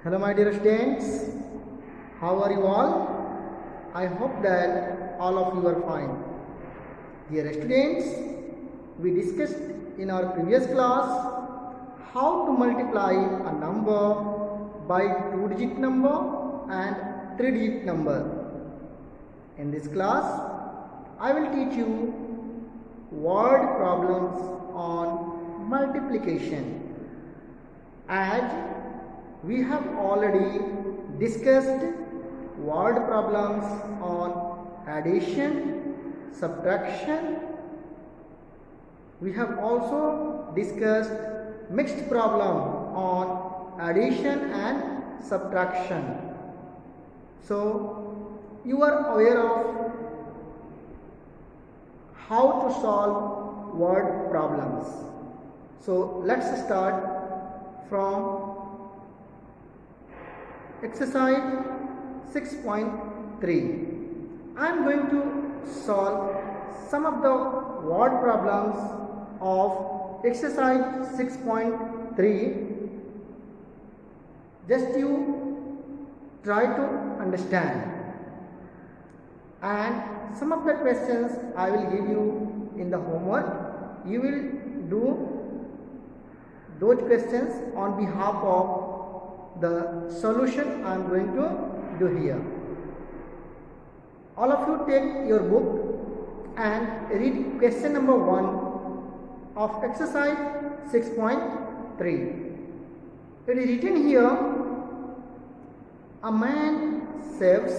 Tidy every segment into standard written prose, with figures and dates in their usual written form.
Hello my dear students, how are you all? I hope that all of you are fine. Dear students, we discussed in our previous class how to multiply a number by 2-digit number and 3-digit number. In this class, I will teach you word problems on multiplication. As we have already discussed word problems on addition, subtraction. We have also discussed mixed problem on addition and subtraction. So you are aware of how to solve word problems. So let's start from exercise 6.3. I am going to solve some of the word problems of exercise 6.3. Just you try to understand, and some of the questions I will give you in the homework. You will do those questions on behalf of the solution I am going to do here. All of you take your book and read question number 1 of exercise 6.3. It is written here, a man saves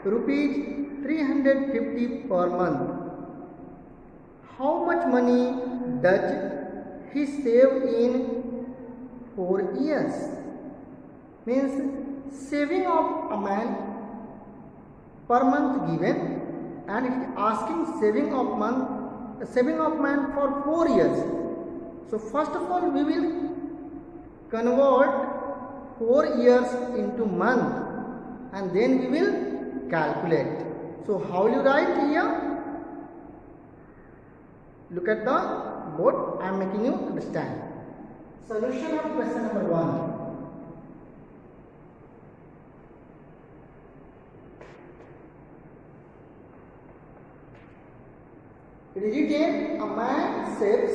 rupees 350 per month. How much money does he save in 4 years? Means saving of a man per month given, and it is asking saving of man for 4 years. So first of all we will convert 4 years into month and then we will calculate. So how will you write here? Look at the board, I am making you understand. Solution of question number 1. It is written, a man saves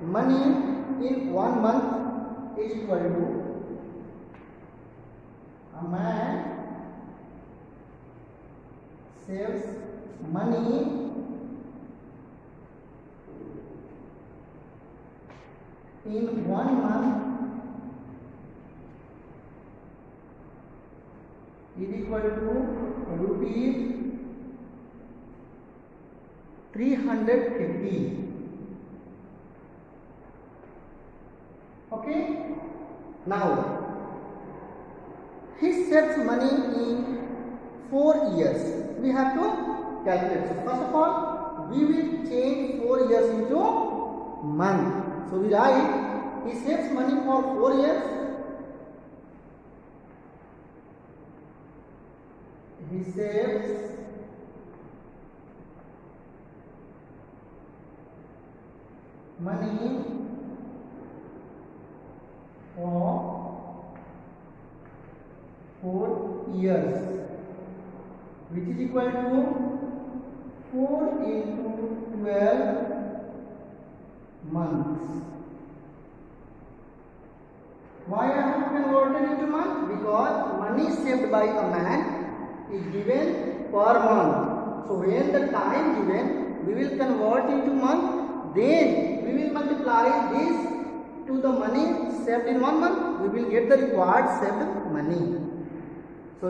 money in 1 month is equal to, a man saves money in 1 month is equal to rupees 350. Okay. Now he saves money in 4 years. We have to calculate. So first of all, we will change 4 years into month. So we write, he saves money for 4 years. He saves money for 4 years, which is equal to 4 into 12 months. Why I have converted into month? Because money saved by a man is given per month. So when the time given, we will convert into month, then we will multiply this to the money saved in 1 month. We will get the required saved money. So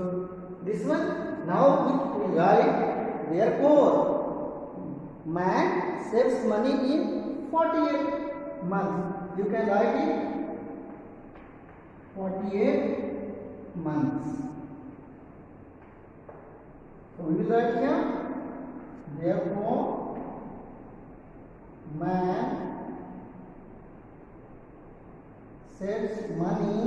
this one now we will write, therefore man saves money in 48 months. You can write it 48 months. So we will write here, therefore man saves money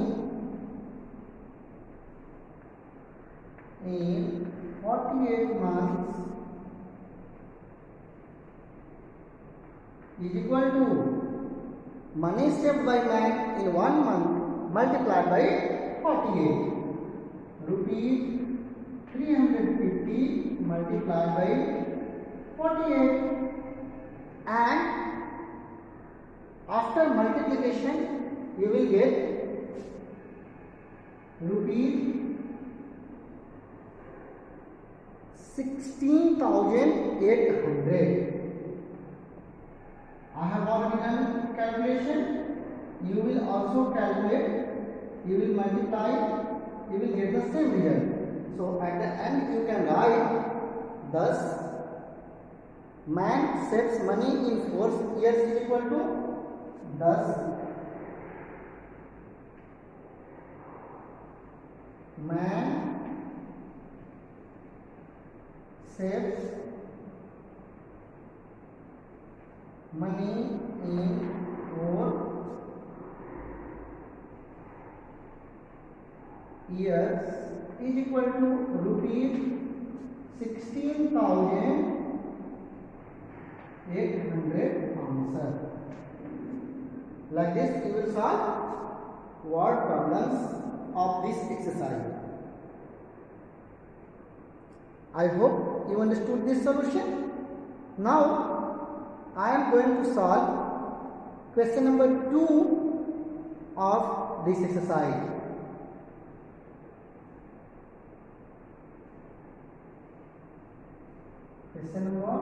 in 48 months is equal to money saved by man in 1 month multiplied by 48. Rupees 350 multiplied by 48. And after multiplication you will get rupees 16,800. I have already done calculation. You will also calculate, you will multiply, you will get the same result. So at the end you can write, thus man saves money in 4 years is equal to, thus man saves money in 4 years is equal to rupees 16,800 answer. Like this you will solve word problems of this exercise. I hope you understood this solution. Now I am going to solve question number 2 of this exercise. Question number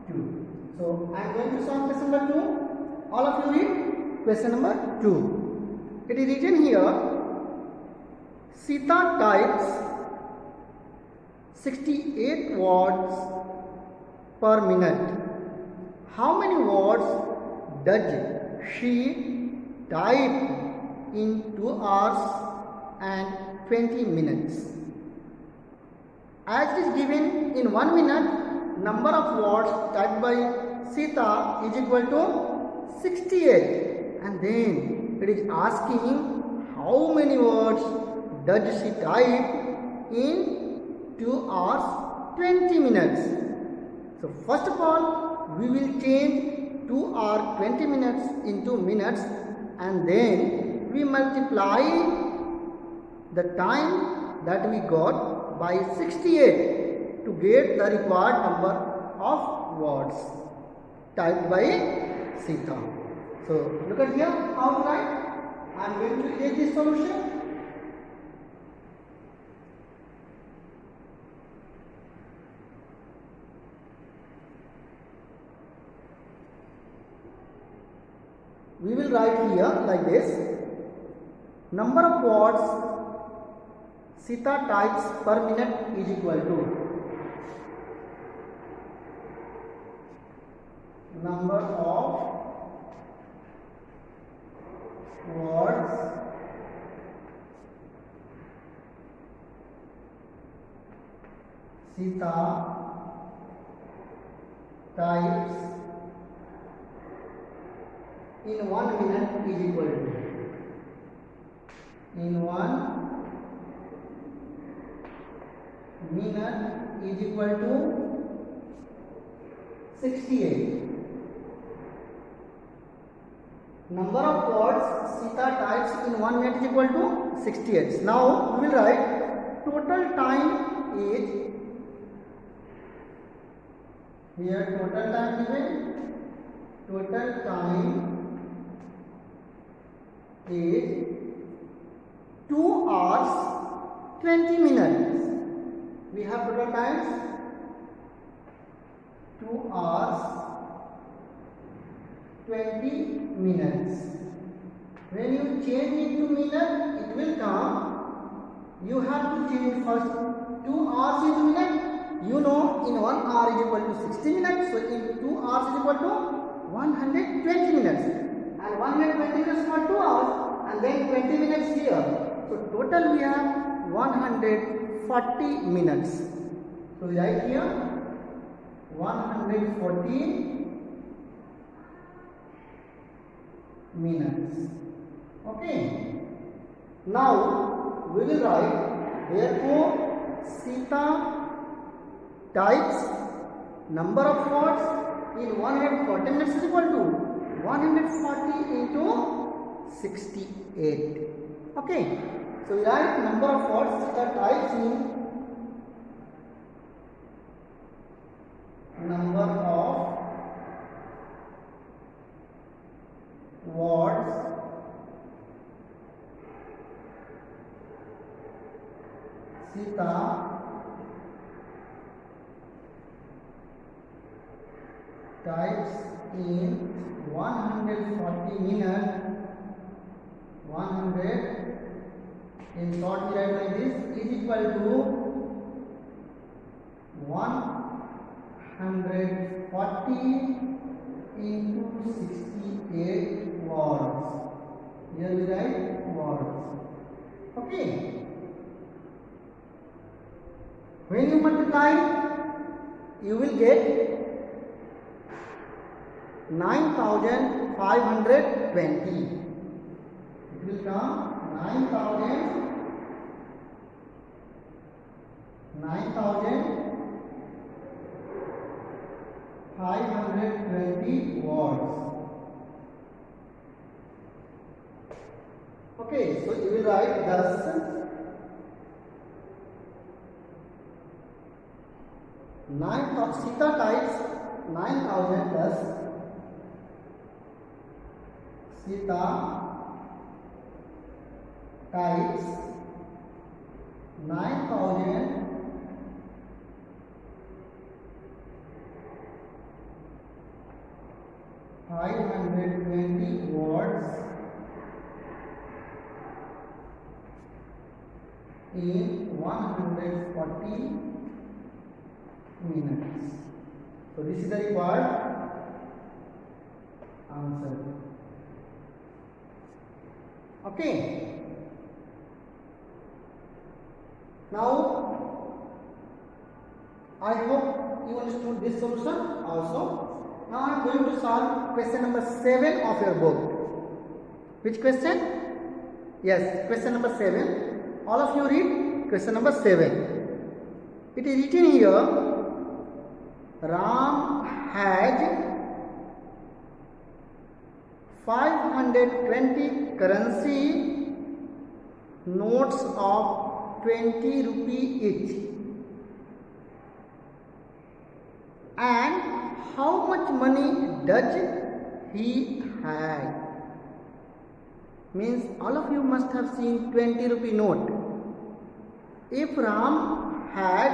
2. So I am going to solve question number 2. All of you read question number 2. It is written here, Sita types 68 words per minute. How many words does she type in 2 hours and 20 minutes? As it is given in 1 minute, number of words typed by Sita is equal to 68, and then it is asking how many words does she type in 2 hours 20 minutes. So first of all we will change 2 hours 20 minutes into minutes, and then we multiply the time that we got by 68 to get the required number of words typed by Sita. So look at here how to write. I am going to take this solution. We will write here like this. Number of words Sita types per minute is equal to number of words Sita types in 1 minute is equal to, in 1 minute is equal to 68. Number of words Sita types in 1 minute is equal to 68. Now we will write total time is, here total time given, total time is 2 hours 20 minutes. We have total times 2 hours 20 minutes. When you change it to minute, it will come. You have to change first 2 hours into minute. You know in 1 hour is equal to 60 minutes. So in 2 hours is equal to 120 minutes. And 120 minutes for 2 hours, and then 20 minutes here. So total we have 140 minutes. So we write here 140 minutes. Okay. Now we will write, therefore Sita types number of words in 140 minutes is equal to 140 into 68. Okay, so we write number of words that are types in number of words Sita types in 140 minutes. 100 in short we write like this is equal to 140 into 68 words. Here we write words. Okay. When you multiply, you will get 9520. It will come 9520 words. Okay, so you will write thus Sita types 9000 plus Sita types 9520 words in 140 minutes. So this is the required answer. Okay. Now I hope you understood this solution also. Now I am going to solve question number 7 of your book. Which question? Yes, question number 7. All of you read question number 7. It is written here, Ram has 520 currency notes of 20 rupee each. And how much money does he have? Means all of you must have seen 20 rupee note. If Ram had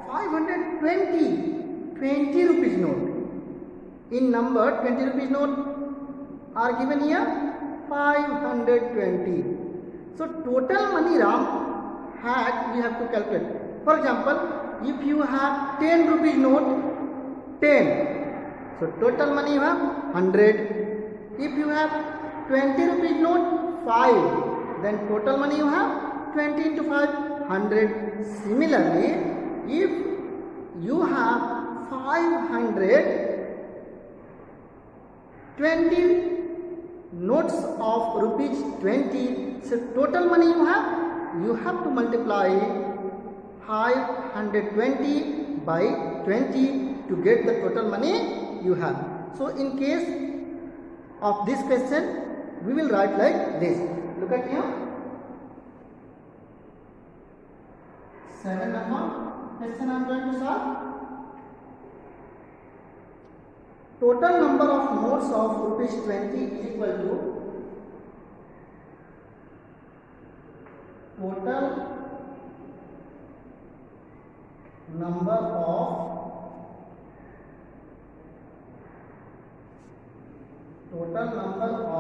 520 rupees note, in number 20 rupees note are given here 520. So total money Ram had we have to calculate. For example, if you have 10 rupees note, 10. So total money you have 100. If you have 20 rupees note, 5. Then total money you have 20 into 5, 100. Similarly, if you have 520 notes of rupees 20, so total money you have to multiply 520 by 20 to get the total money you have. So in case of this question, we will write like this. Look at here. 7 number question I am going to solve. Total number of notes of rupees 20 is equal to total number of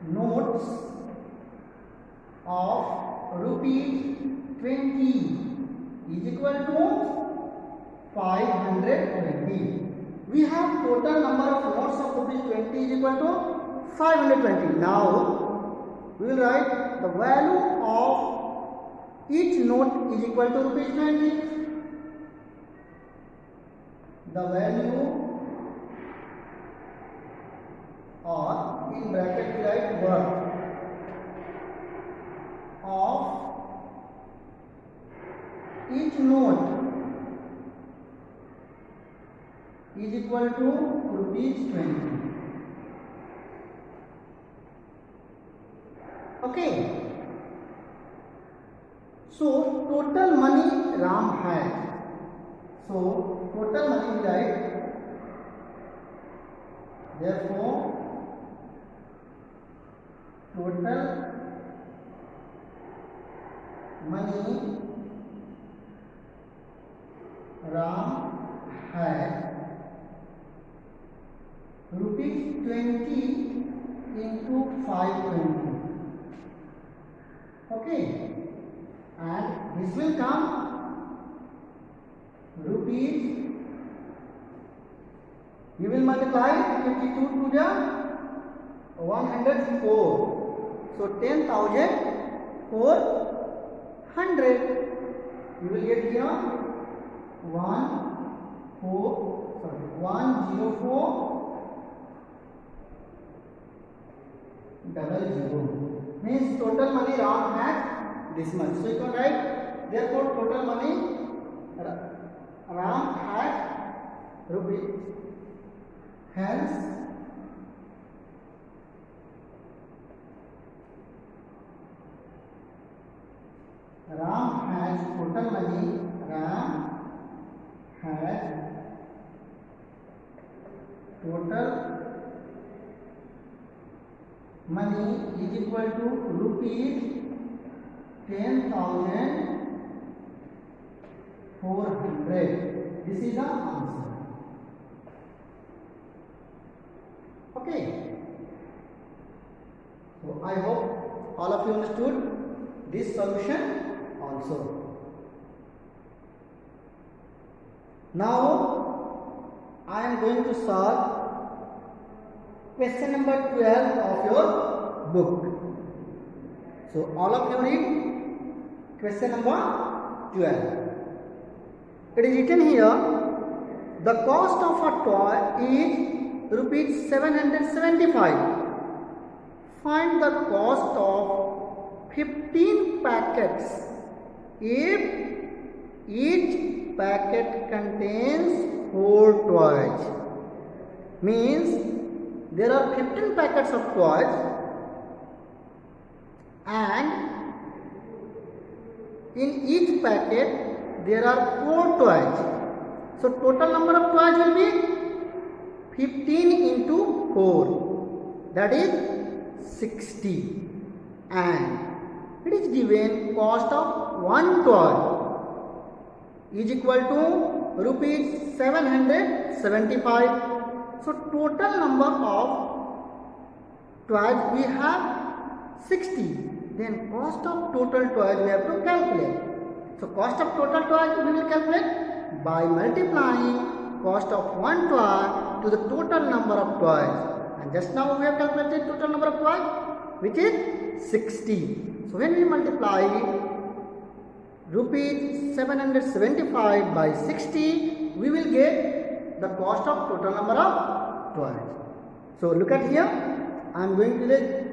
notes of rupees 20 is equal to 520. We have total number of notes of rupees 20 is equal to 520. Now we will write the value of each note is equal to rupees 20. The value, or in bracket we write worth of each note is equal to rupees 20. Okay. So total money Ram had. So total money, right? Therefore, total money Ram had rupees 20 into 520. Okay, and this will come rupees. You will multiply 52 to the 104. So 10,400. You will get here 104,000. Means total money Ram had this much. So you can write, therefore total money Ram had rupees. Hence Ram has total money. Ram has total money is equal to rupees 10,400. This is the answer. Okay. So I hope all of you understood this solution also. Now I am going to solve question number 12 of your book. So all of you read question number 12. It is written here, the cost of a toy is rupees 775. Find the cost of 15 packets if each packet contains 4 toys. Means there are 15 packets of toys and in each packet there are 4 toys. So total number of toys will be 15 into 4, that is 60, and it is given cost of one toy is equal to rupees 775. So total number of toys we have 60. Then cost of total toys we have to calculate. So cost of total toys we will calculate by multiplying cost of one toy to the total number of toys. And just now we have calculated total number of toys, which is 60. So when we multiply rupees 775 by 60, we will get the cost of total number of toys. So look at here, I am going to take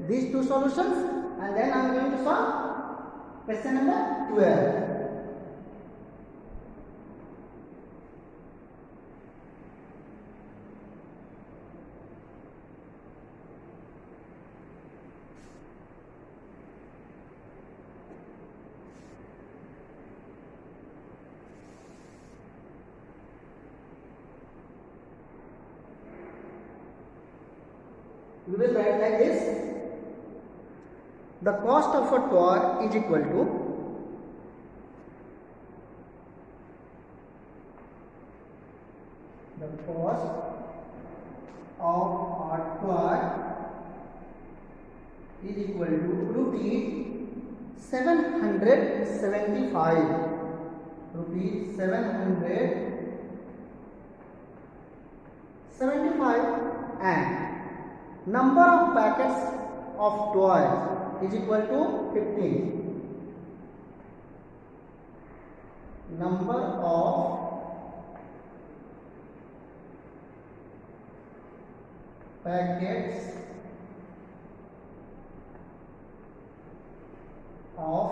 these two solutions and then I am going to solve question number 12. We will write like this. The cost of a toy is equal to the cost of a toy is equal to rupees 775. Rupees 775 and number of packets of toys is equal to 15. Number of packets of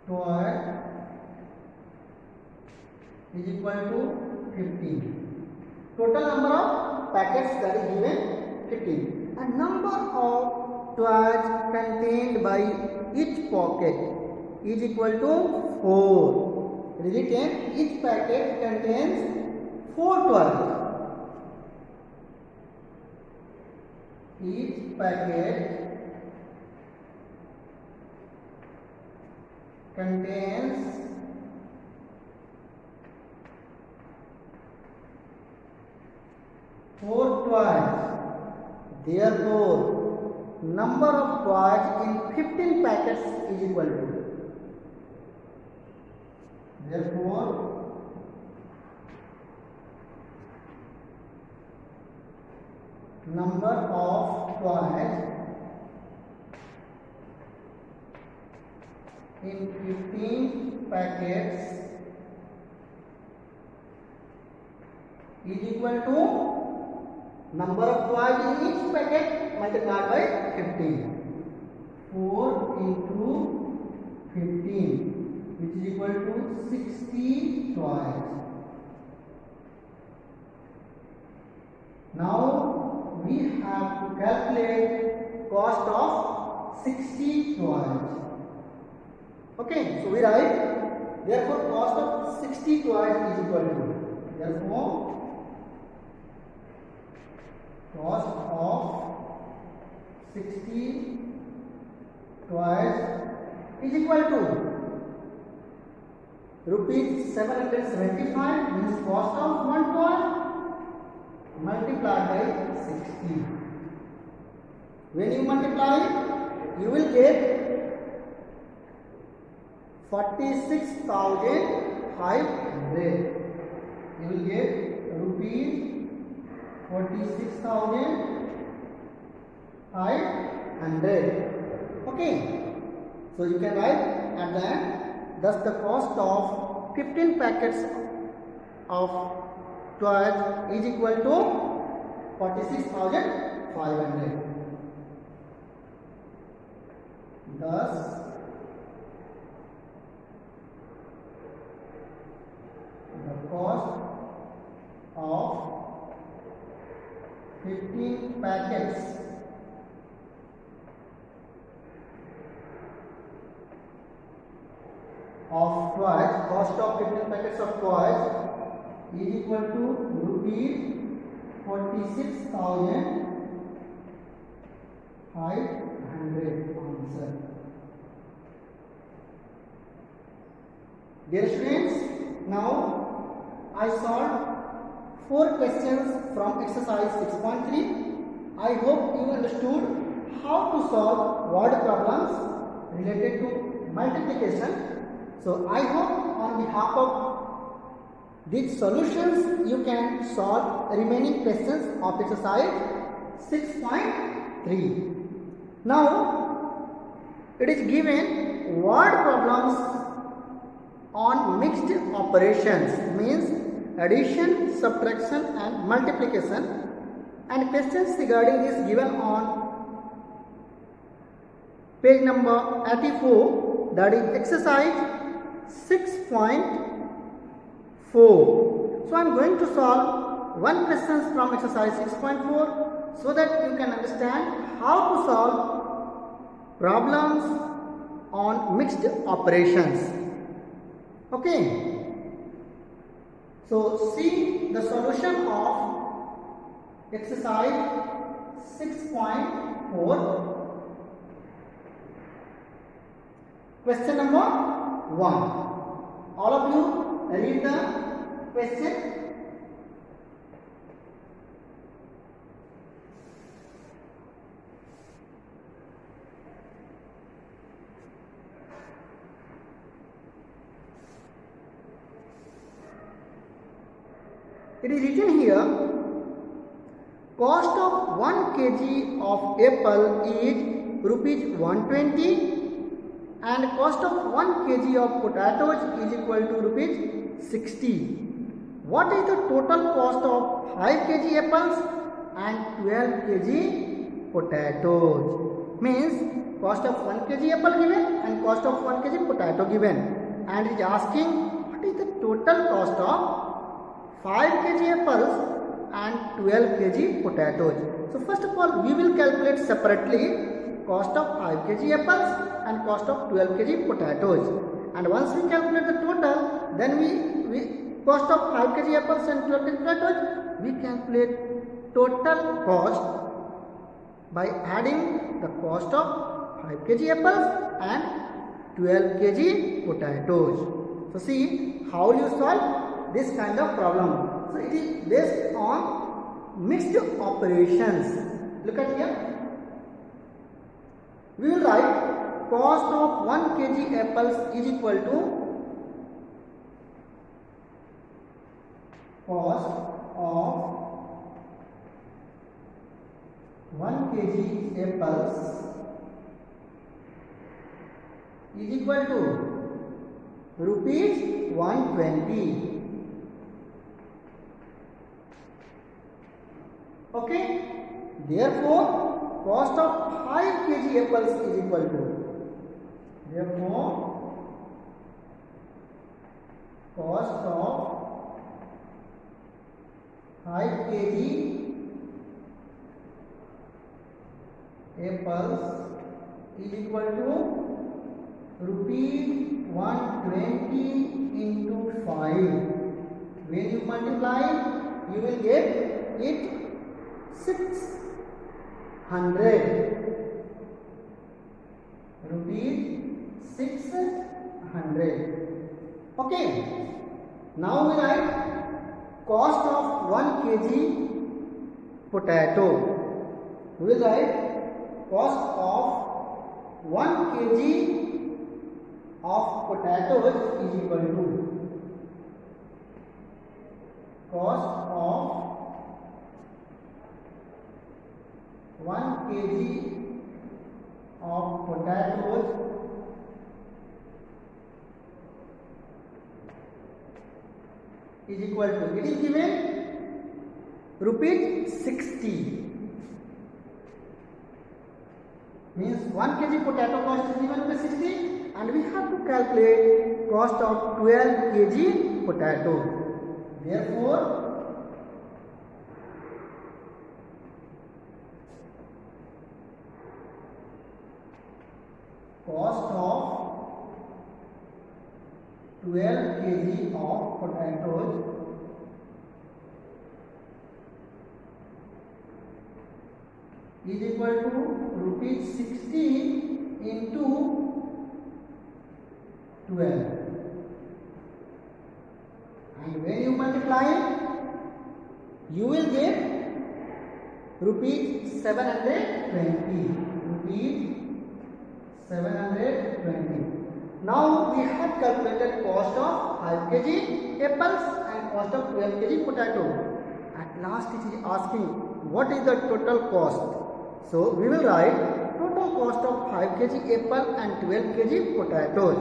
toy is equal to 15. Total number of packets that is given 15. A number of toys contained by each pocket is equal to 4. It is written each packet contains 4 toys. Each packet contains 4 toys. Therefore, number of toys in 15 packets is equal to. Therefore, number of toys in 15 packets is equal to number of toys in each packet multiplied by 15. 4 into 15, which is equal to 60 toys. Now we have to calculate cost of 60 toys. Okay, so we write, therefore cost of 60 toys is equal to, therefore cost of 60 toys is equal to rupees 775, means cost of one toy multiplied by 60. When you multiply, you will get 46,500. You will get rupees 46,500. Okay, so you can write at the end, thus the cost of 15 packets of toys is equal to 46,500. Thus the cost of 15 packets of toys, cost of 15 packets of toys is equal to rupees 46,500. Answer. Dear students, now I solved 4 questions from exercise 6.3. I hope you understood how to solve word problems related to multiplication. So I hope on behalf of these solutions you can solve remaining questions of exercise 6.3. Now it is given word problems on mixed operations, means addition, subtraction and multiplication, and questions regarding this given on page number 84, that is exercise 6.4. So I am going to solve one question from exercise 6.4 so that you can understand how to solve problems on mixed operations. Okay. So see the solution of exercise 6.4. Question number 1. All of you read the question. It is written here, cost of 1 kg of apple is rupees 120 and cost of 1 kg of potatoes is equal to rupees 60. What is the total cost of 5 kg apples and 12 kg potatoes? Means cost of 1 kg apple given and cost of 1 kg potato given, and it is asking what is the total cost of 5 kg apples and 12 kg potatoes. So first of all, we will calculate separately cost of 5 kg apples and cost of 12 kg potatoes. And once we calculate the total, then we cost of 5 kg apples and 12 kg potatoes, we calculate total cost by adding the cost of 5 kg apples and 12 kg potatoes. So see how you solve this kind of problem. So it is based on mixed operations. Look at here. We will write cost of 1 kg apples is equal to cost of 1 kg apples is equal to rupees 120. Okay, therefore cost of 5 kg apples is equal to, therefore cost of 5 kg apples is equal to rupees 120 into 5. When you multiply, you will get it 600 rupees 600. Okay, now we write cost of 1 kg potato. We will write cost of 1 kg of potatoes is equal to cost of 1 kg of potatoes is equal to, it is given rupees 60. Means 1 kg potato cost is given rupees 60, and we have to calculate cost of 12 kg potato. Therefore cost of 12 kg of potatoes is equal to rupees 60 into 12. And when you multiply, you will get rupees 720. Rupees 720. Now we have calculated cost of 5 kg apples and cost of 12 kg potato. At last it is asking what is the total cost. So we will write total cost of 5 kg apple and 12 kg potatoes.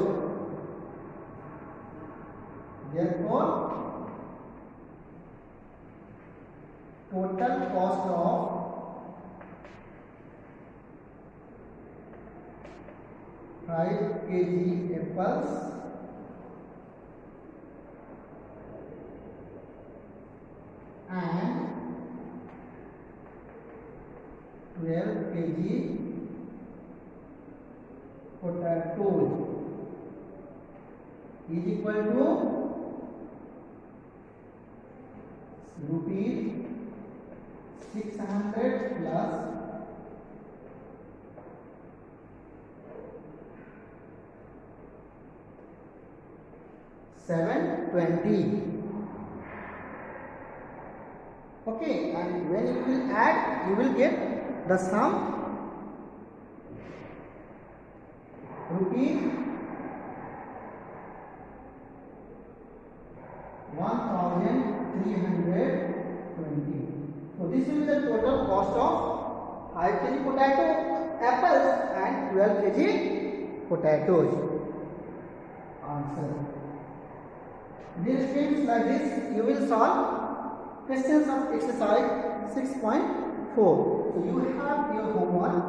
Therefore total cost of 5 kg apples and 12 kg potatoes is equal to rupees 600 plus 720. Okay, and when you will add, you will get the sum rupees 1320. So this is the total cost of 5 kg potato apples and 12 kg potatoes. Answer. These things like this you will solve questions of exercise 6.4. So you have your homework.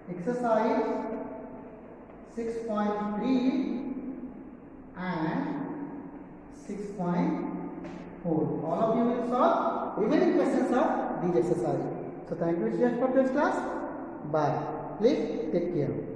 Exercise 6.3 and 6.4. All of you will solve remaining questions of these exercises. So thank you students for this class. Bye. Please take care.